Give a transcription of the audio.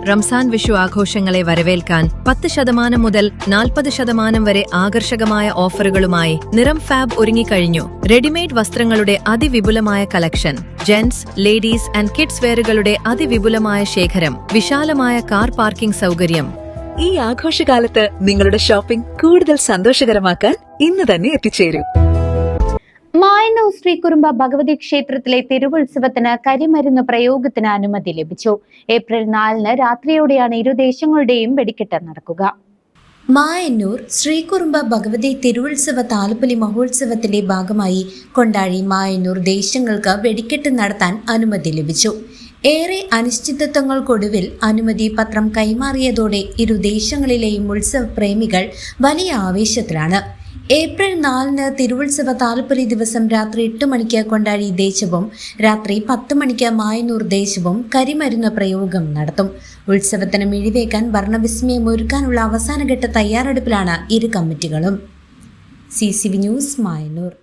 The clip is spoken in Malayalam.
റംസാൻ വിഷു ആഘോഷങ്ങളെ വരവേൽക്കാൻ 10% മുതൽ 40% വരെ ആകർഷകമായ ഓഫറുകളുമായി നിറം ഫാബ് ഒരുങ്ങിക്കഴിഞ്ഞു. റെഡിമെയ്ഡ് വസ്ത്രങ്ങളുടെ അതിവിപുലമായ collection, gents, ladies and kids വെയറുകളുടെ അതിവിപുലമായ ശേഖരം, വിശാലമായ കാർ പാർക്കിംഗ് സൗകര്യം. ഈ ആഘോഷകാലത്ത് നിങ്ങളുടെ ഷോപ്പിംഗ് കൂടുതൽ സന്തോഷകരമാക്കാൻ ഇന്ന് തന്നെ എത്തിച്ചേരൂ. മായന്നൂർ ശ്രീകുറുമ്പ ഭഗവതി ക്ഷേത്രത്തിലെ തിരുവുത്സവത്തിന് കരിമരുന്ന് പ്രയോഗത്തിന് അനുമതി ലഭിച്ചു. ഏപ്രിൽ 4-ന് രാത്രിയോടെയാണ് ഇരുദേശങ്ങളുടെയും വെടിക്കെട്ട് നടക്കുക. മായന്നൂർ ശ്രീകുറുമ്പ ഭഗവതി തിരുവുത്സവ താലപ്പൊലി മഹോത്സവത്തിന്റെ ഭാഗമായി കൊണ്ടാഴി മായന്നൂർ ദേശങ്ങൾക്ക് വെടിക്കെട്ട് നടത്താൻ അനുമതി ലഭിച്ചു. ഏറെ അനിശ്ചിതത്വങ്ങൾക്കൊടുവിൽ അനുമതി പത്രം കൈമാറിയതോടെ ഇരു ദേശങ്ങളിലെയും ഉത്സവ പ്രേമികൾ വലിയ ആവേശത്തിലാണ്. ഏപ്രിൽ 4-ന് തിരുവുത്സവ താലപ്പൊലി ദിവസം രാത്രി 8 മണിക്ക് കൊണ്ടാഴി ദേശവും രാത്രി 10 മണിക്ക് മായന്നൂർ ദേശവും കരിമരുന്ന് പ്രയോഗം നടത്തും. ഉത്സവത്തിന് മിഴിവേക്കാൻ വർണ്ണവിസ്മയം ഒരുക്കാനുള്ള അവസാനഘട്ട തയ്യാറെടുപ്പിലാണ് ഇരു കമ്മിറ്റികളും. CCV news, Mayannur.